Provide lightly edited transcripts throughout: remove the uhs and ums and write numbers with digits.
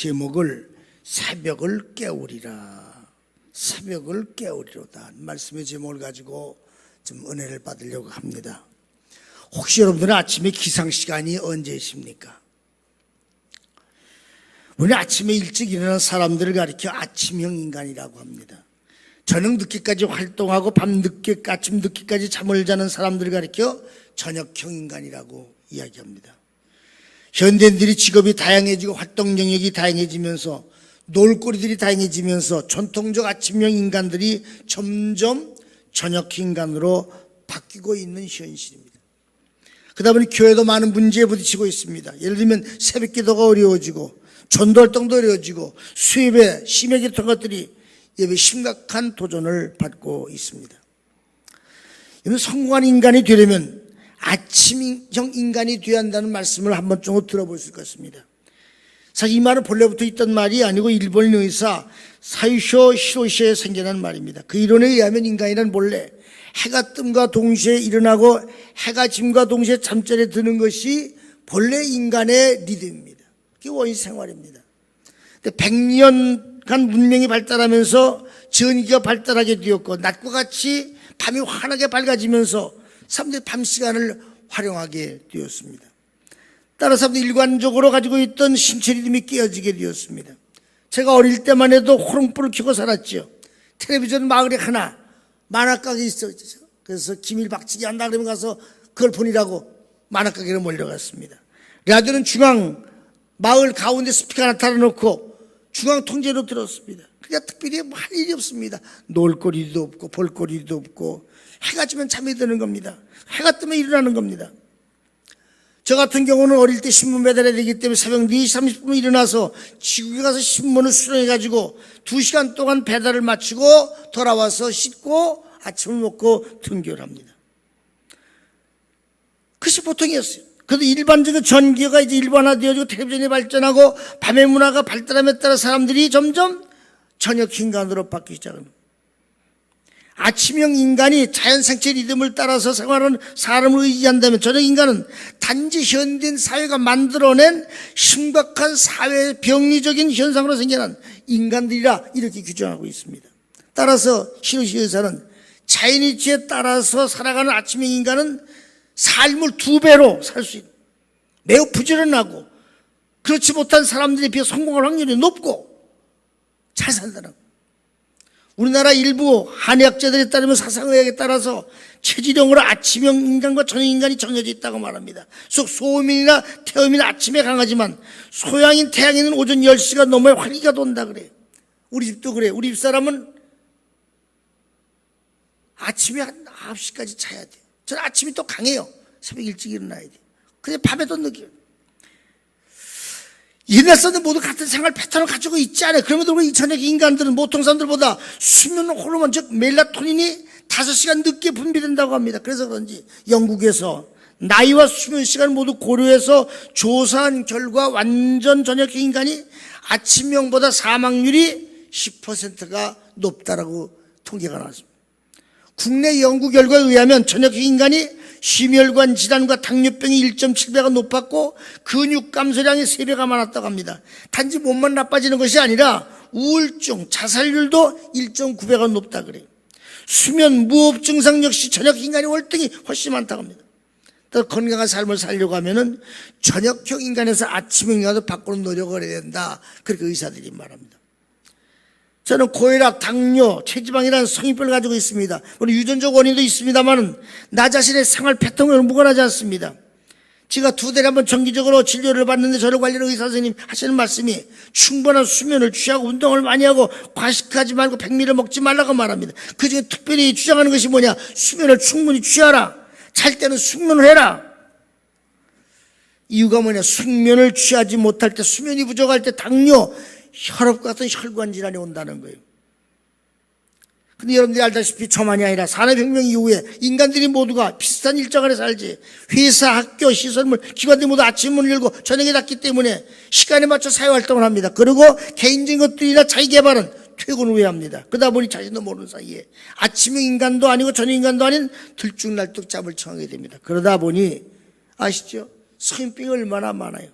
제목을 새벽을 깨우리라, 새벽을 깨우리로다 말씀의 제목을 가지고 좀 은혜를 받으려고 합니다. 혹시 여러분들은 아침에 기상시간이 언제이십니까? 우리는 아침에 일찍 일어나는 사람들을 가리켜 아침형 인간이라고 합니다. 저녁 늦게까지 활동하고 아침 늦게까지 잠을 자는 사람들을 가리켜 저녁형 인간이라고 이야기합니다. 현대인들이 직업이 다양해지고 활동 영역이 다양해지면서 놀거리들이 다양해지면서 전통적 아침형 인간들이 점점 저녁 인간으로 바뀌고 있는 현실입니다. 그러다 보니 교회도 많은 문제에 부딪히고 있습니다. 예를 들면 새벽 기도가 어려워지고 전도 활동도 어려워지고 수입에 심하게 같은 것들이 예배에 심각한 도전을 받고 있습니다. 성공한 인간이 되려면 아침형 인간이 되어야 한다는 말씀을 한 번쯤 들어보실 것입니다. 사실 이 말은 본래부터 있던 말이 아니고 일본인 의사 사이쇼 히로시에 생겨난 말입니다. 그 이론에 의하면 인간이란 본래 해가 뜸과 동시에 일어나고 해가 짐과 동시에 잠자리에 드는 것이 본래 인간의 리듬입니다. 그게 원시 생활입니다. 100년간 문명이 발달하면서 전기가 발달하게 되었고 낮과 같이 밤이 환하게 밝아지면서 사람들이 밤 시간을 활용하게 되었습니다. 따라서 일관적으로 가지고 있던 신체 리듬이 깨어지게 되었습니다. 제가 어릴 때만 해도 호롱불을 켜고 살았죠. 텔레비전 마을에 하나 만화가게 있었죠. 그래서 기밀 박치기 한다 그러면 가서 그걸 보느라고 만화가게로 몰려갔습니다. 라디오는 중앙 마을 가운데 스피커 하나 달아놓고 중앙 통제로 들었습니다. 그러니까 특별히 할 일이 없습니다. 놀거리도 없고 볼거리도 없고 해가 지면 잠이 드는 겁니다. 해가 뜨면 일어나는 겁니다. 저 같은 경우는 어릴 때 신문 배달해야 되기 때문에 새벽 4시 30분에 일어나서 지구에 가서 신문을 수령해가지고 2시간 동안 배달을 마치고 돌아와서 씻고 아침을 먹고 등교를 합니다. 그것이 보통이었어요. 그래도 일반적인 전기가 이제 일반화되어지고 텔레비전이 발전하고 밤의 문화가 발달함에 따라 사람들이 점점 저녁 인간으로 바뀌기 시작합니다. 아침형 인간이 자연생체 리듬을 따라서 생활하는 사람을 의지한다면 저녁 인간은 단지 현대인 사회가 만들어낸 심각한 사회 병리적인 현상으로 생겨난 인간들이라 이렇게 규정하고 있습니다. 따라서 히로시 의사는 자연이치에 따라서 살아가는 아침형 인간은 삶을 2배로 살 수 있는 매우 부지런하고 그렇지 못한 사람들에 비해 성공할 확률이 높고 잘 산다는 우리나라 일부 한의학자들에 따르면 사상의학에 따라서 체질형으로 아침형 인간과 저녁 인간이 정해져 있다고 말합니다. 소음인이나 태음인은 아침에 강하지만 소양인 태양인은 오전 10시가 넘어야 활기가 돈다 그래요. 우리 집도 그래요. 우리 집사람은 아침에 한 9시까지 자야 돼요. 저는 아침이 또 강해요. 새벽 일찍 일어나야 돼요. 근데 밤에도 늦게요. 옛날 사람들 모두 같은 생활 패턴을 가지고 있지 않아요. 그럼에도 우리 저녁 인간들은 보통 사람들보다 수면 호르몬 즉 멜라토닌이 5시간 늦게 분비된다고 합니다. 그래서 그런지 영국에서 나이와 수면 시간을 모두 고려해서 조사한 결과 완전 저녁 인간이 아침형보다 사망률이 10%가 높다라고 통계가 나왔습니다. 국내 연구 결과에 의하면 저녁 인간이 심혈관 질환과 당뇨병이 1.7배가 높았고 근육 감소량이 3배가 많았다고 합니다. 단지 몸만 나빠지는 것이 아니라 우울증, 자살률도 1.9배가 높다 그래요. 수면, 무호흡 증상 역시 저녁 인간이 월등히 훨씬 많다고 합니다. 더 건강한 삶을 살려고 하면은 저녁형 인간에서 아침형 인간으로 바꾸는 노력을 해야 된다. 그렇게 의사들이 말합니다. 저는 고혈압, 당뇨, 체지방이라는 성인병을 가지고 있습니다. 물론 유전적 원인도 있습니다만 나 자신의 생활 패턴을 무관하지 않습니다. 제가 2달에 한 번 정기적으로 진료를 받는데 저를 관리하는 의사 선생님 하시는 말씀이 충분한 수면을 취하고 운동을 많이 하고 과식하지 말고 백미를 먹지 말라고 말합니다. 그중에 특별히 주장하는 것이 뭐냐? 수면을 충분히 취하라. 잘 때는 숙면을 해라. 이유가 뭐냐? 숙면을 취하지 못할 때, 수면이 부족할 때 당뇨, 혈압 같은 혈관 질환이 온다는 거예요. 근데 여러분들이 알다시피 저만이 아니라 산업혁명 이후에 인간들이 모두가 비슷한 일정 안에 살지. 회사, 학교, 시설물, 기관들이 모두 아침 문을 열고 저녁에 닫기 때문에 시간에 맞춰 사회활동을 합니다. 그리고 개인적인 것들이나 자기 개발은 퇴근 후에 합니다. 그러다 보니 자신도 모르는 사이에 아침형 인간도 아니고 저녁 인간도 아닌 들쭉날쭉 잠을 청하게 됩니다. 그러다 보니 아시죠? 성인병이 얼마나 많아요.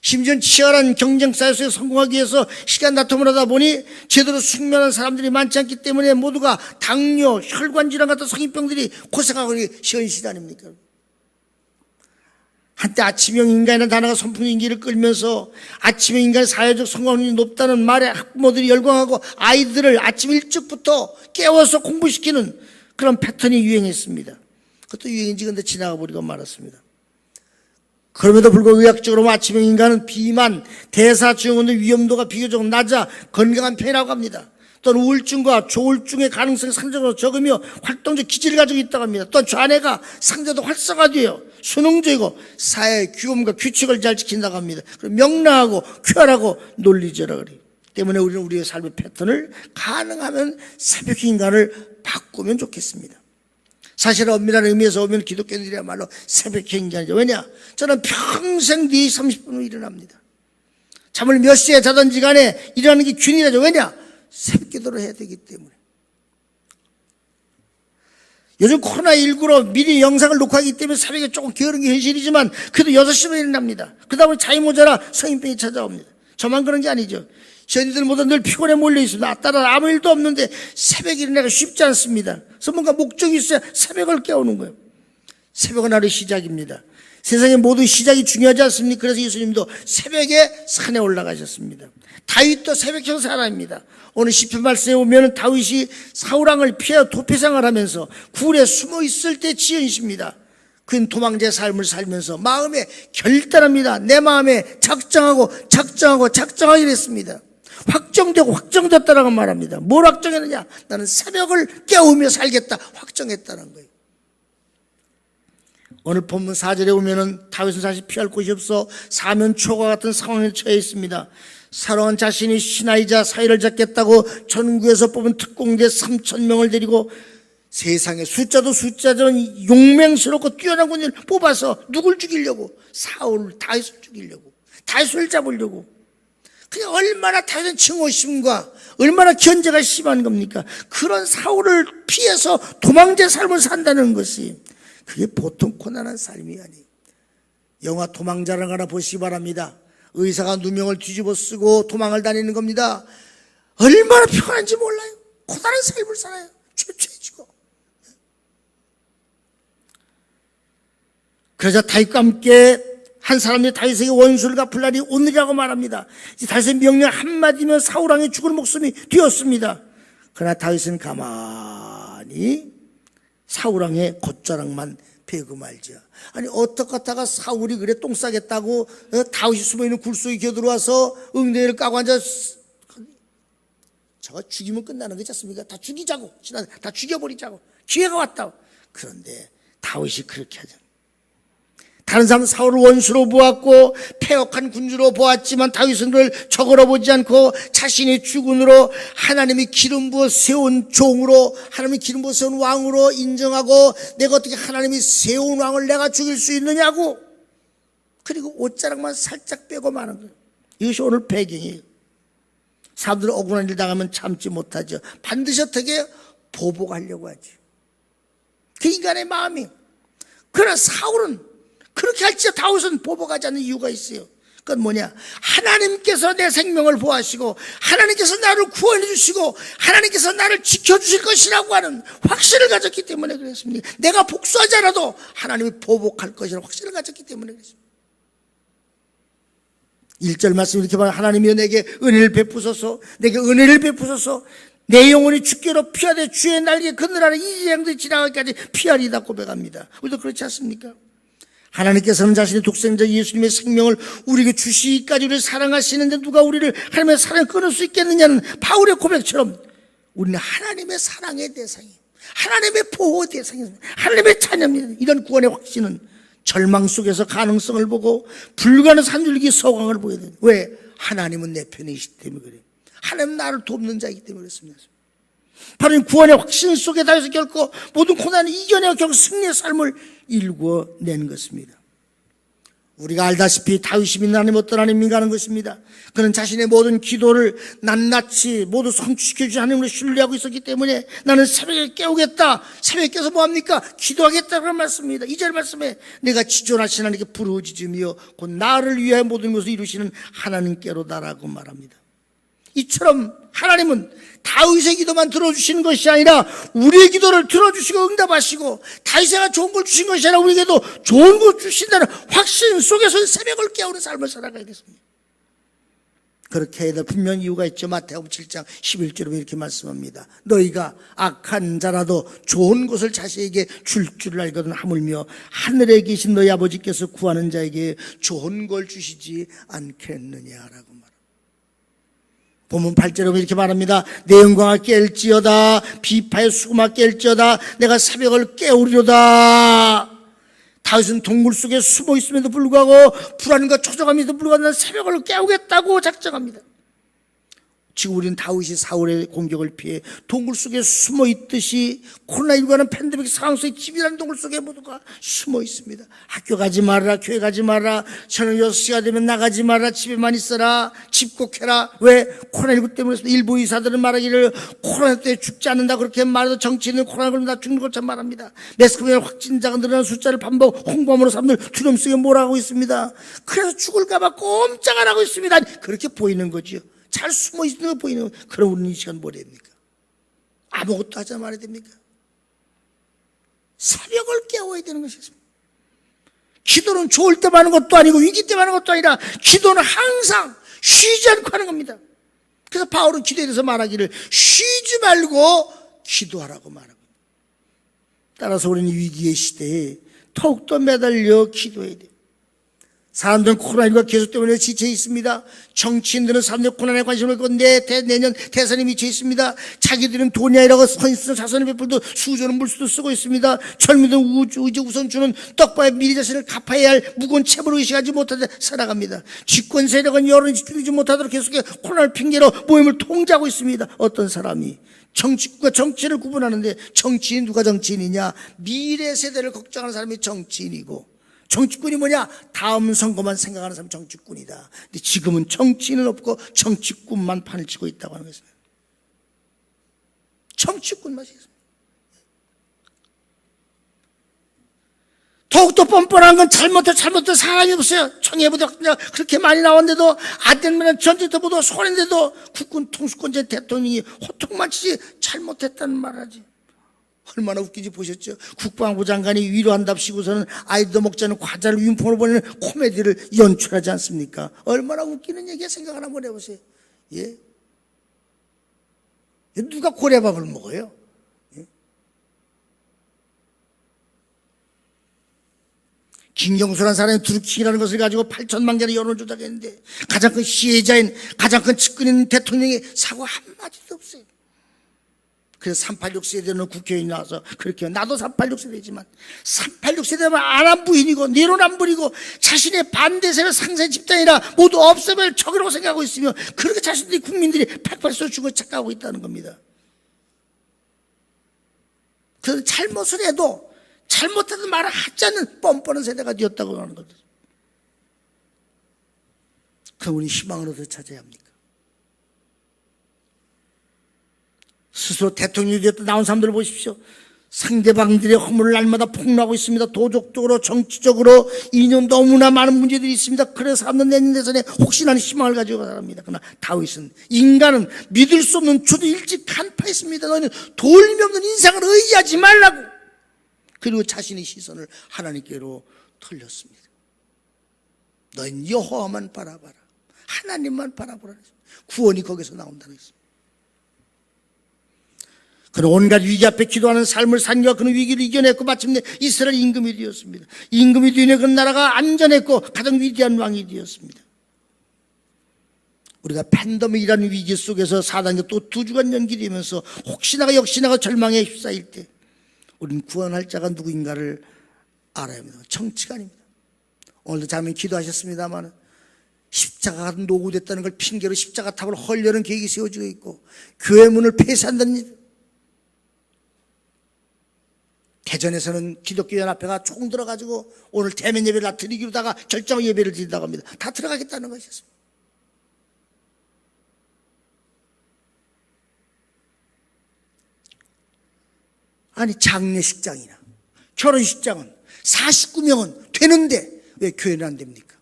심지어 치열한 경쟁사회 속에 성공하기 위해서 시간 다툼을 하다 보니 제대로 숙면한 사람들이 많지 않기 때문에 모두가 당뇨, 혈관질환 같은 성인병들이 고생하고 있는 현실 아닙니까? 한때 아침형 인간이라는 단어가 선풍 인기를 끌면서 아침형 인간의 사회적 성공률이 높다는 말에 학부모들이 열광하고 아이들을 아침 일찍부터 깨워서 공부시키는 그런 패턴이 유행했습니다. 그것도 유행인지 근데 지나가 버리고 말았습니다. 그럼에도 불구하고 의학적으로 아침형 인간은 비만, 대사증후군 등 위험도가 비교적 낮아 건강한 편이라고 합니다. 또는 우울증과 조울증의 가능성이 상대적으로 적으며 활동적 기질을 가지고 있다고 합니다. 또 좌뇌가 상대적으로 활성화되어 수능적이고 사회의 규범과 규칙을 잘 지킨다고 합니다. 그리고 명랑하고 쾌활하고 논리적이라고 그래요. 때문에 우리는 우리의 삶의 패턴을 가능하면 새벽 인간을 바꾸면 좋겠습니다. 사실 엄밀한 의미에서 보면 기독교인들이야말로 새벽 인간이죠. 왜냐? 저는 평생 4시 30분으로 일어납니다. 잠을 몇 시에 자든지 간에 일어나는 게 균이라죠. 왜냐? 새벽 기도를 해야 되기 때문에. 요즘 코로나19로 미리 영상을 녹화하기 때문에 새벽에 조금 게으른 게 현실이지만 그래도 6시면 일어납니다. 그러다 보니 잠이 모자라 성인병이 찾아옵니다. 저만 그런 게 아니죠. 현이들 모두 늘 피곤해 몰려 있습니다. 따라 아무 일도 없는데 새벽에 일어나기가 쉽지 않습니다. 그래서 뭔가 목적이 있어야 새벽을 깨우는 거예요. 새벽은 하루의 시작입니다. 세상의 모든 시작이 중요하지 않습니까? 그래서 예수님도 새벽에 산에 올라가셨습니다. 다윗도 새벽형 사람입니다. 오늘 시편 말씀에 보면 다윗이 사울왕을 피하여 도피생활을 하면서 굴에 숨어 있을 때 지은 시입니다. 그는 도망자의 삶을 살면서 마음에 결단합니다. 내 마음에 작정하기로 했습니다. 확정되고 확정됐다라고 말합니다. 뭘 확정했느냐? 나는 새벽을 깨우며 살겠다. 확정했다는 거예요. 오늘 본문 4절에 보면은 다윗은 사실 피할 곳이 없어 사면초가 같은 상황에 처해 있습니다. 살아온 자신이 신하이자 사위를 잡겠다고 전국에서 뽑은 특공대 3,000명을 데리고 세상에 숫자도 숫자전 용맹스럽고 뛰어난 군인을 뽑아서 누굴 죽이려고? 사울, 다윗을 죽이려고, 다윗을 잡으려고. 그게 얼마나 다윗은 증오심과 얼마나 견제가 심한 겁니까? 그런 사울을 피해서 도망자 삶을 산다는 것이 그게 보통 고난한 삶이 아니에요. 영화 도망자를 하나 보시기 바랍니다. 의사가 누명을 뒤집어 쓰고 도망을 다니는 겁니다. 얼마나 편한지 몰라요. 고단한 삶을 살아요. 죄죄지고. 그러자 다윗과 함께 한 사람이 다윗에게 원수를 갚을 날이 오늘이라고 말합니다. 다윗의 명령 한마디면 사울왕의 죽을 목숨이 되었습니다. 그러나 다윗은 가만히 사울왕의 겉자락만 베고 말죠. 아니 어떡하다가 사울이 그래 똥 싸겠다고 다윗이 숨어있는 굴 속에 기어들어와서 응대를 까고 앉아. 저거 죽이면 끝나는 거지 않습니까? 다 죽이자고, 다 죽여버리자고 기회가 왔다고. 그런데 다윗이 그렇게 하죠. 다른 사람은 사울을 원수로 보았고 패역한 군주로 보았지만 다윗은 그를 적으로 보지 않고 자신의 주군으로 하나님이 기름 부어 세운 종으로, 하나님이 기름 부어 세운 왕으로 인정하고 내가 어떻게 하나님이 세운 왕을 내가 죽일 수 있느냐고. 그리고 옷자락만 살짝 빼고 마는 거예요. 이것이 오늘 배경이에요. 사람들은 억울한 일 당하면 참지 못하죠. 반드시 어떻게 보복하려고 하죠. 그 인간의 마음이. 그러나 사울은 그렇게 할지라도 다윗은 보복하지 않는 이유가 있어요. 그건 뭐냐? 하나님께서 내 생명을 보호하시고 하나님께서 나를 구원해 주시고 하나님께서 나를 지켜주실 것이라고 하는 확신을 가졌기 때문에 그랬습니다. 내가 복수하지 않아도 하나님이 보복할 것이라는 확신을 가졌기 때문에 그랬습니다. 1절 말씀 이렇게 말해요. 하나님이여 내게 은혜를 베푸소서, 내게 은혜를 베푸소서. 내 영혼이 주께로 피하되 주의 날개 그늘 아래 이 재앙들이 지나가기까지 피하리다 고백합니다. 우리도 그렇지 않습니까? 하나님께서는 자신의 독생자 예수님의 생명을 우리에게 주시기까지 우리를 사랑하시는데 누가 우리를 하나님의 사랑을 끊을 수 있겠느냐는 바울의 고백처럼 우리는 하나님의 사랑의 대상이에요. 하나님의 보호 대상이에요. 하나님의 자녀입니다. 이런 구원의 확신은 절망 속에서 가능성을 보고 불가능한 산줄기 서광을 보여야 돼요. 왜? 하나님은 내 편이시기 때문에 그래요. 하나님은 나를 돕는 자이기 때문에 그렇습니다. 바로 이 구원의 확신 속에 다해서 결코 모든 고난을 이겨내고 결국 승리의 삶을 일구어낸 것입니다. 우리가 알다시피 다윗이 믿는 하나님 어떤 하나님인가 하는 것입니다. 그는 자신의 모든 기도를 낱낱이 모두 성취시켜 주신 하나님을 신뢰하고 있었기 때문에 나는 새벽에 깨우겠다. 새벽에 깨서 뭐합니까? 기도하겠다는 말씀입니다. 2절 말씀에 내가 지존하신 하나님께 부르짖으며 곧 나를 위하여 모든 것을 이루시는 하나님께로다라고 말합니다. 이처럼 하나님은 다윗의 기도만 들어주시는 것이 아니라 우리의 기도를 들어주시고 응답하시고 다윗에게 좋은 걸 주신 것이 아니라 우리에게도 좋은 걸 주신다는 확신 속에서 새벽을 깨우는 삶을 살아가야겠습니다. 그렇게 해야 될 분명히 이유가 있죠. 마태복음 7장 11절에 이렇게 말씀합니다. 너희가 악한 자라도 좋은 것을 자식에게 줄 줄을 알거든 하물며 하늘에 계신 너희 아버지께서 구하는 자에게 좋은 걸 주시지 않겠느냐라고 말합니다. 본문 8절에 보면 이렇게 말합니다. 내 영광아 깰지어다 비파의 수금아 깰지어다 내가 새벽을 깨우리로다. 다윗은 동굴 속에 숨어 있음에도 불구하고 불안과 초조함에도 불구하고 새벽을 깨우겠다고 작정합니다. 지금 우리는 다윗이 사울의 공격을 피해 동굴 속에 숨어 있듯이 코로나19라는 팬데믹 상황 속에 집이라는 동굴 속에 모두가 숨어 있습니다. 학교 가지 말아라, 교회 가지 마라, 저녁 6시가 되면 나가지 마라, 집에만 있어라, 집콕해라. 왜? 코로나19 때문에 일부 의사들은 말하기를 코로나 때문에 죽지 않는다 그렇게 말해도 정치인은 코로나 걸리면 다 죽는 것처럼 말합니다. 매스컴에 확진자가 늘어나는 숫자를 반복 홍보함으로 사람들 두려움 속에 몰아가고 있습니다. 그래서 죽을까 봐 꼼짝 안 하고 있습니다. 그렇게 보이는 거죠. 잘 숨어 있는 거 보이는 거. 그럼 우리는 이 시간 뭐 해야 됩니까? 아무것도 하지 말아야 됩니까? 새벽을 깨워야 되는 것이었습니다. 기도는 좋을 때만 하는 것도 아니고 위기 때만 하는 것도 아니라 기도는 항상 쉬지 않고 하는 겁니다. 그래서 바울은 기도에 대해서 말하기를 쉬지 말고 기도하라고 말합니다. 따라서 우리는 위기의 시대에 더욱더 매달려 기도해야 돼요. 사람들은 코로나19가 계속 때문에 지쳐 있습니다. 정치인들은 사람들 코로나에 관심을 갖고 내년 대선에 미쳐 있습니다. 자기들은 돈이 아니라고 선수들 자선을 베풀도 수조는 물수도 쓰고 있습니다. 젊은이들은 우주 우선 주는 떡밥에 미리 자신을 갚아야 할 무거운 채무를 의식하지 못하듯 살아갑니다. 집권 세력은 여론이 집중하지 못하도록 계속해 코로나를 핑계로 모임을 통제하고 있습니다. 어떤 사람이 정치과 정치를 구분하는데 정치인 누가 정치인이냐? 미래 세대를 걱정하는 사람이 정치인이고 정치꾼이 뭐냐? 다음 선거만 생각하는 사람이 정치꾼이다. 근데 지금은 정치인은 없고 정치꾼만 판을 치고 있다고 하는 것입니다. 정치꾼만 있습니다. 더욱더 뻔뻔한 건 잘못된 사람이 없어요. 청해보다 그렇게 많이 나왔는데도 아들만 전쟁터 보도 소련인데도 국군 통수권자 대통령이 호통만 치지 잘못했다는 말하지. 얼마나 웃긴지 보셨죠? 국방부 장관이 위로한답시고서는 아이도 먹지 않은 과자를 유니폼으로 보내는 코미디를 연출하지 않습니까? 얼마나 웃기는 얘기야. 생각 하나 한번 해보세요. 예? 누가 고래밥을 먹어요? 예? 김경수라는 사람이 두루킹이라는 것을 가지고 8천만 개의 여론을 조작했는데 가장 큰 시혜자인 가장 큰 측근인 대통령이 사과 한마디도 없어요. 그래서 386 세대는 국회의원이 나와서 그렇게 나도 386 세대지만 386 세대면 안한 부인이고 내로남 부리고 자신의 반대세를 상세 집단이라 모두 없애버릴 적이라고 생각하고 있으며 그렇게 자신들이 국민들이 100% 죽어 착각하고 있다는 겁니다. 그 잘못을 해도 잘못하던 말을 하지 않는 뻔뻔한 세대가 되었다고 하는 거죠. 그럼 우리 희망을 어디서 찾아야 합니까? 스스로 대통령이 되었다 나온 사람들을 보십시오. 상대방들의 허물을 날마다 폭로하고 있습니다. 도덕적으로 정치적으로 이년 너무나 많은 문제들이 있습니다. 그래서 사람들은 내년 대선에 혹시나 희망을 가지고 살아갑니다. 그러나 다윗은 인간은 믿을 수 없는 주도 일찍 간파했습니다. 너희는 도움이 없는 인상을 의지하지 말라고. 그리고 자신의 시선을 하나님께로 돌렸습니다. 너희는 여호와만 바라봐라. 하나님만 바라보라. 구원이 거기서 나온다는 것입니다. 그는 온갖 위기 앞에 기도하는 삶을 산과 그는 위기를 이겨냈고 마침내 이스라엘 임금이 되었습니다. 임금이 되는 그 나라가 안전했고 가장 위대한 왕이 되었습니다. 우리가 팬데믹이라는 위기 속에서 4단계 또 2주간 연기되면서 혹시나가 역시나가 절망에 휩싸일 때 우리는 구원할 자가 누구인가를 알아야 합니다. 정치가 아닙니다. 오늘도 자매 기도하셨습니다만 십자가가 노후됐다는 걸 핑계로 십자가 탑을 헐려는 계획이 세워지고 있고 교회 문을 폐쇄한다는 일, 개전에서는 기독교 연합회가 총 들어가지고 오늘 대면 예배를 다 드리기로다가 결정 예배를 드린다고 합니다. 다 들어가겠다는 것이었습니다. 아니 장례식장이나 결혼식장은 49명은 되는데 왜 교회는 안 됩니까?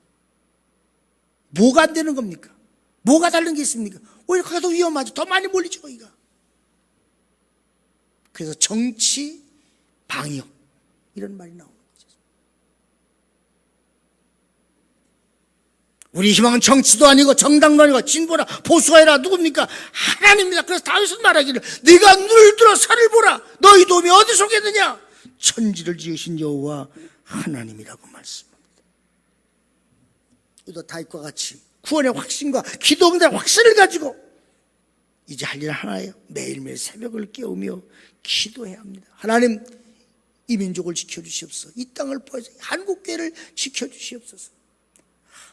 뭐가 안 되는 겁니까? 뭐가 다른 게 있습니까? 오히려 거기가 더 위험하죠. 더 많이 몰리죠 거기가. 그래서 정치 방역 이런 말이 나오는 거죠. 우리 희망은 정치도 아니고 정당도 아니고 진보나 보수가 아니라 누굽니까? 하나님입니다. 그래서 다윗은 말하기를 네가 눈을 들어 산을 보라. 너희 도움이 어디 속에 있느냐? 천지를 지으신 여호와 하나님이라고 말씀합니다. 또 다윗과 같이 구원의 확신과 기도 응답의 확신을 가지고 이제 할 일 하나예요. 매일매일 새벽을 깨우며 기도해야 합니다. 하나님 이 민족을 지켜주시옵소서. 이 땅을 보여서 한국교회를 지켜주시옵소서.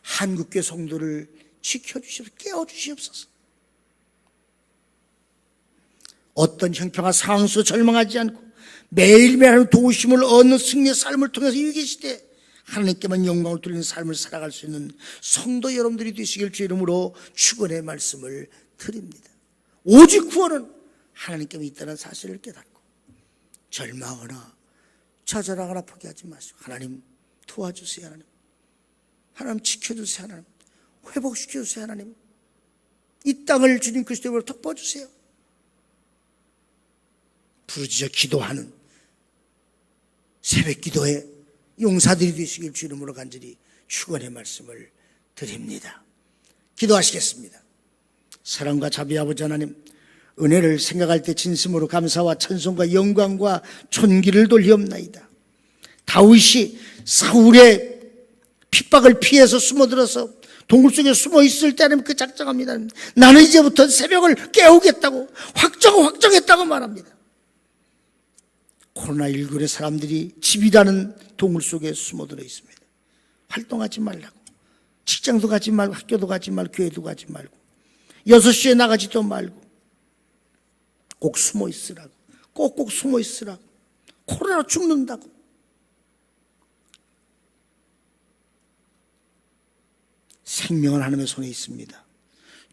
한국교회 성도를 지켜주시옵소서. 깨워주시옵소서. 어떤 형평한 상황 속에 절망하지 않고 매일매일 하는 도우심을 얻는 승리의 삶을 통해서 이 계시되 하나님께만 영광을 돌리는 삶을 살아갈 수 있는 성도 여러분들이 되시길 주 이름으로 축원의 말씀을 드립니다. 오직 구원은 하나님께만 있다는 사실을 깨닫고 절망하거나 좌절하거나 포기하지 마시고 하나님 도와주세요. 하나님, 하나님 지켜주세요. 하나님 회복시켜주세요. 하나님 이 땅을 주님 그리스도로 덮어주세요. 부르짖어 기도하는 새벽 기도에 용사들이 되시길 주 이름으로 간절히 축원의 말씀을 드립니다. 기도하시겠습니다. 사랑과 자비 아버지 하나님, 은혜를 생각할 때 진심으로 감사와 찬송과 영광과 존귀를 돌리옵나이다. 다윗이 사울의 핍박을 피해서 숨어들어서 동굴 속에 숨어 있을 때는 그 작정합니다. 나는 이제부터 새벽을 깨우겠다고 확정했다고 말합니다. 코로나19의 사람들이 집이라는 동굴 속에 숨어들어 있습니다. 활동하지 말라고. 직장도 가지 말고 학교도 가지 말고 교회도 가지 말고 6시에 나가지도 말고 꼭 숨어 있으라고. 꼭꼭 숨어 있으라고. 코로나 죽는다고. 생명은 하나님의 손에 있습니다.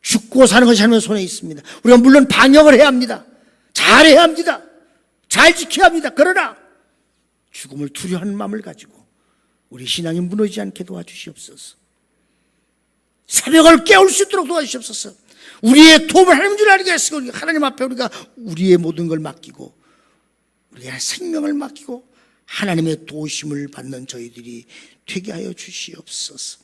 죽고 사는 것이 하나님의 손에 있습니다. 우리가 물론 방역을 해야 합니다. 잘해야 합니다. 잘 지켜야 합니다. 그러나 죽음을 두려워하는 마음을 가지고 우리 신앙이 무너지지 않게 도와주시옵소서. 새벽을 깨울 수 있도록 도와주시옵소서. 우리의 도움을 하나님 줄 알게 하시고 하나님 앞에 우리가 우리의 모든 걸 맡기고 우리의 생명을 맡기고 하나님의 도우심을 받는 저희들이 되게 하여 주시옵소서.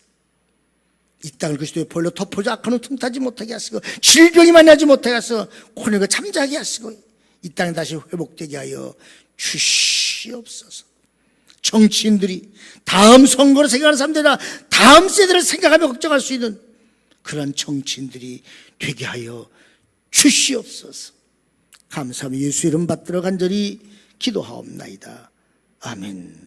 이 땅을 그리스도의 보혈로 덮어져 악한은 틈타지 못하게 하시고 질병이 만나지 못하게 하시고 코로나가 잠자게 하시고 이 땅에 다시 회복되게 하여 주시옵소서. 정치인들이 다음 선거를 생각하는 사람들이나 다음 세대를 생각하며 걱정할 수 있는 그런 정치인들이 되게 하여 주시옵소서. 감사하며 예수 이름 받들어 간절히 기도하옵나이다. 아멘.